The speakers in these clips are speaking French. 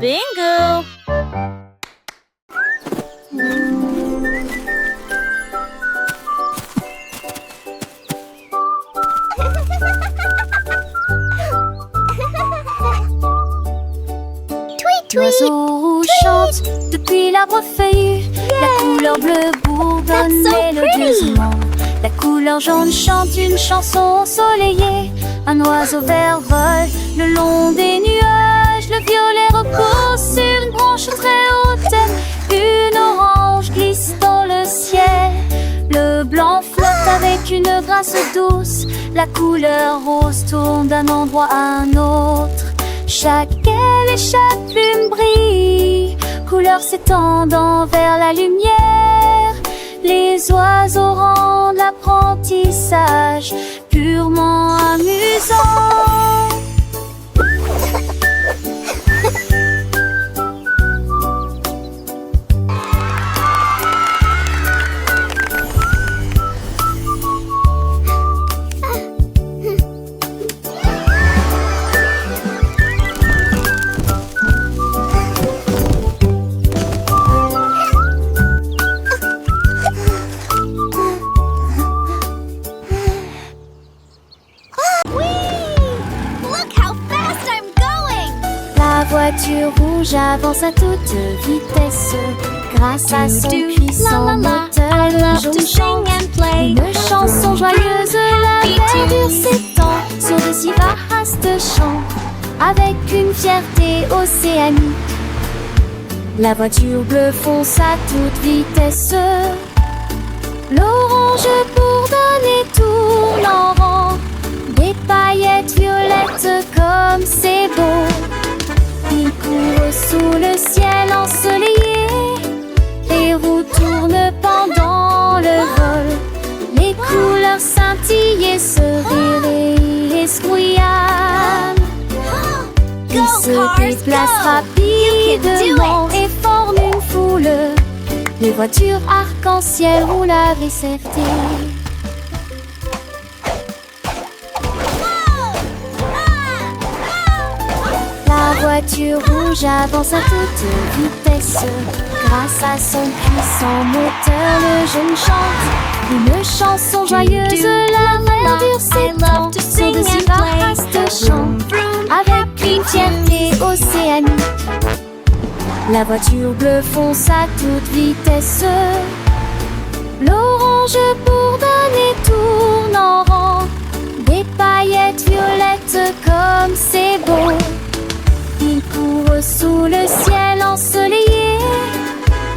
Bingo! L'oiseau chante depuis l'arbre feuillu. La couleur bleue bourdonne mélodieusement. La couleur jaune chante une chanson ensoleillée. Un oiseau vert vole le long des nuages. Le violet repose sur une branche très haute. Une orange glisse dans le ciel. Le blanc flotte avec une grâce douce. La couleur rose tourne d'un endroit à un autre. Chaque aile et chaque plume brille, couleur s'étendant vers la lumière. Les oiseaux rendent l'apprentissage purement amusant. La voiture rouge avance à toute vitesse. Grâce à son puissant moteur, le jaune chante une chanson joyeuse. La verdure s'étend sur de si vastes champs, avec une fierté océanique. La voiture bleue fonce à toute vitesse. L'orange bourdonne et tourne en rond. Des paillettes violettes comme c'est beau. Il court sous le ciel ensoleillé. Les roues tournent pendant le vol. Les couleurs scintillent et se réveillent et se brouillonnent. Ils se déplacent rapidement et forment une foule. Les voitures arc-en-ciel roulent avec fierté. La voiture rouge avance à toute vitesse. Grâce à son puissant moteur, le jeune chante une chanson joyeuse. La verdure s'étend sur de si vastes champs, avec une fierté océanique. La voiture bleue fonce à toute vitesse. L'orange bourdonne et tourne en rond. Des paillettes violettes comme c'est beau. Il court sous le ciel ensoleillé.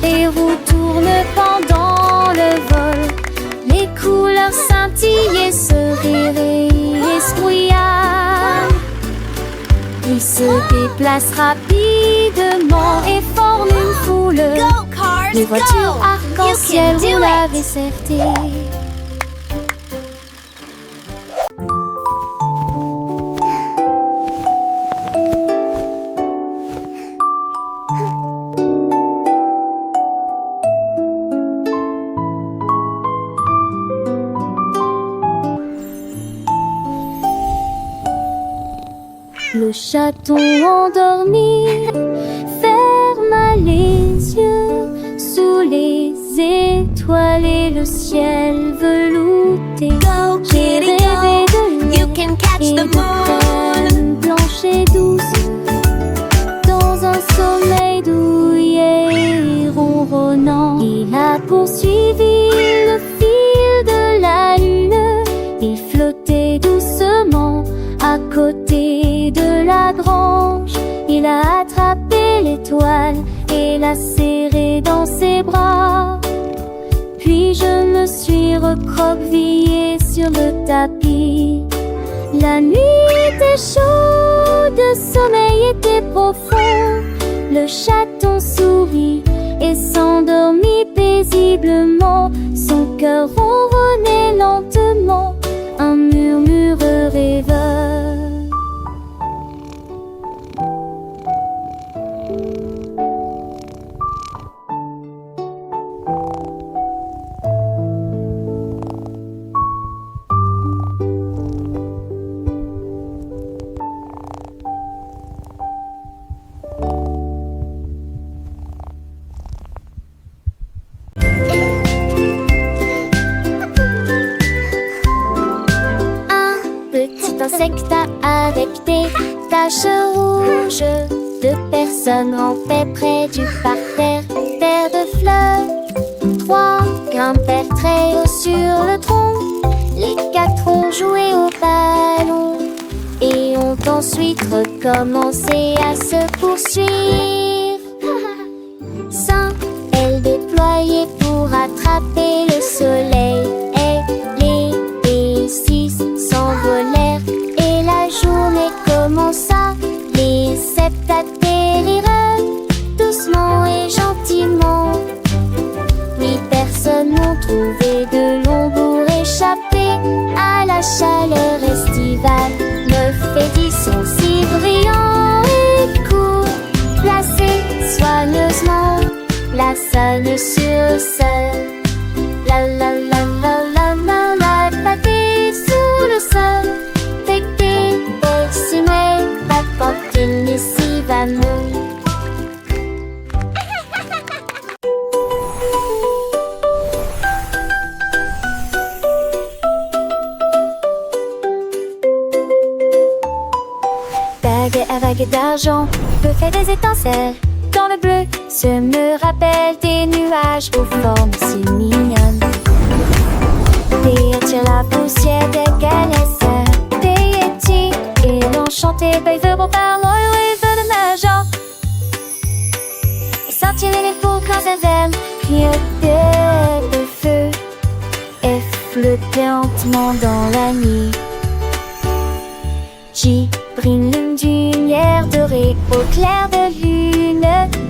Les roues tournent pendant le vol. Les couleurs scintillent et se réveillent et se brouillonnent. Ils se déplacent rapidement et forment une foule. Les voitures arc-en-ciel roulent avec fierté. Le chaton endormi ferma les yeux sous les étoiles et le ciel velouté. J'ai rêvé de lune et de plaine blanche et douce, dans un sommeil douillet et ronronnant. Il a poursuivi le fil de la lune. Il flottait doucement à côté de la branche. Il a attrapé l'étoile et l'a serrée dans ses bras. Puis je me suis recroquevillée sur le tapis. La nuit était chaude, le sommeil était profond. Le chaton sourit et s'endormit paisiblement. Son cœur ronronnait lentement, un murmure rêveur. avec des taches rouges. 2 personnes rampaient près du parterre, paire de fleurs. 3 grimpèrent très haut sur le tronc. Les 4 ont joué au ballon et ont ensuite recommencé à se poursuivre. 5, elles déployaient pour attraper le soleil. Les 6 s'envolèrent et la journée commença. Les 7 atterrirent doucement et gentiment. 8 personnes ont trouvé de l'ombre pour échapper à la chaleur estivale. 9 et 10 sont si brillants et courts, placés soigneusement la sonne sur le sol. La la la la la la la, pâté sous le sol. Pété, simé, rapporte lessive à nous. Bague à vague d'argent, peut faire des étincelles. Dans le bleu, ce me rappelle des nuages aux formes si mignonnes. Des attire la poussière des galets, des yétis et l'enchanté pauvre par l'oiseau de nageur. Et sortir les boules quand elles aiment, clignoter de feu et flotter lentement dans la nuit. J'y brille une lumière dorée au clair de lune,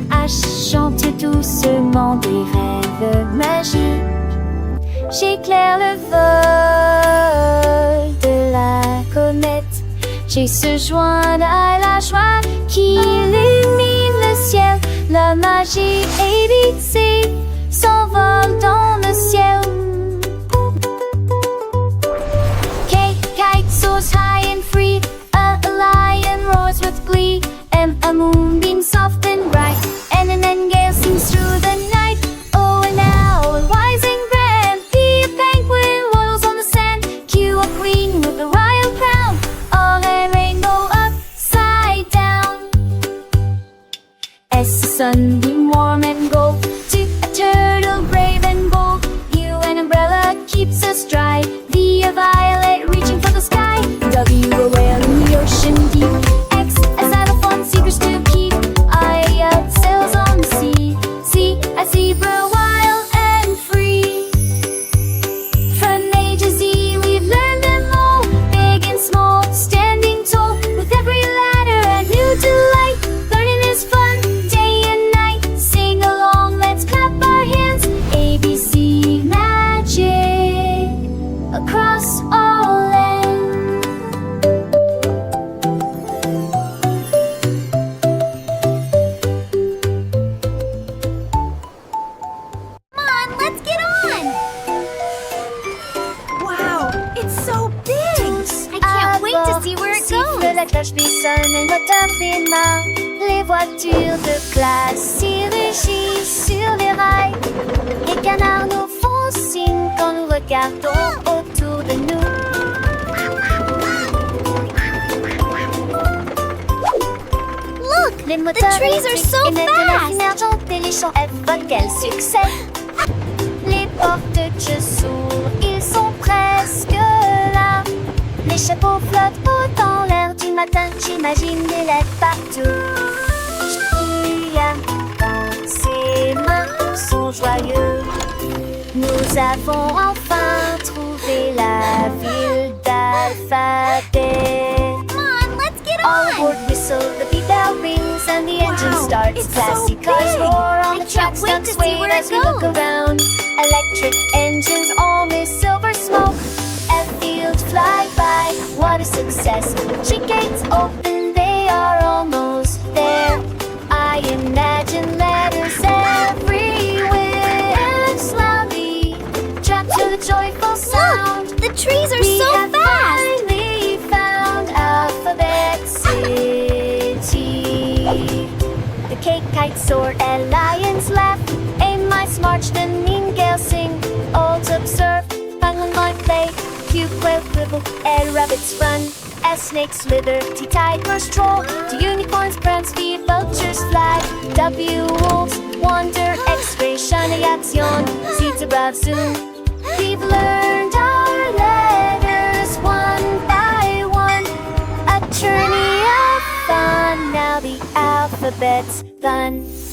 à chanter doucement des rêves magiques. J'éclaire le vol de la comète. J'ai se joindre à la joie qui illumine le ciel. La magie ABC s'envole dans le ciel. Kite soars high and free. A lion roars with glee, and a moonbeam soft and bright, and an nightingale sings through the night. Oh, and now a rising brand, be a penguin waddles on the sand. Cue a queen with a royal crown, all a rainbow upside down. As the sunbeam warm and gold, to a turtle brave and bold, you an umbrella keeps us dry. Be a violet reaching for the sky. W a whale in the ocean deep. X a saddle fun seekers to keep. I sails on the sea. C a zebra wild and free. From A to Z we've learned them all, big and small, standing tall. With every ladder a new delight. Learning is fun, day and night. Sing along, let's clap our hands. ABC magic across all lands. Come on, let's get on! Wow, it's so big! I can't wait to see where it Siffle goes! la cloche lui sonne et me tape des mains. Les voitures de classe s'y rugissent sur les rails. Les canards nous font signe quand nous regardons autour de nous. Look, Les the moteurs trees are so émettent de la fumée fast! argentée et les champs évoquent quel succès. Les portes s'ouvrent, ils sont presque là. Les chapeaux flottent haut dans l'air du matin, j'imagine des lettres partout. Julia, dans ses mains sont joyeux. Nous avons enfin trouvé la ville d'Alphabet. Come on, let's get All on! aboard whistle, the beat bell rings and the engine Wow, starts. it's so Classy cars big. roar on I the can't tracks, wait ducks to see wave where as it we look goes. around. Electric engines, all this silver smoke. Airfields fly by, what a success. Gates open, they are almost there. I imagine letters everywhere. Slowly, trapped to the joyful sound. Look, the trees are We so have fast! finally found Alphabet City. The kites soar and lions laugh. A mice march, the nightingales sing. All to observe, penguin might play. Cute quail quibble and rabbits run. S, snake, slither. T, tiger, stroll. T, unicorns, prance. V, vultures, fly. W, wolves, wander. X, ray, shiny action. Z, zebra, zoom. We've learned our letters one by one. A journey of fun. Now the alphabet's done.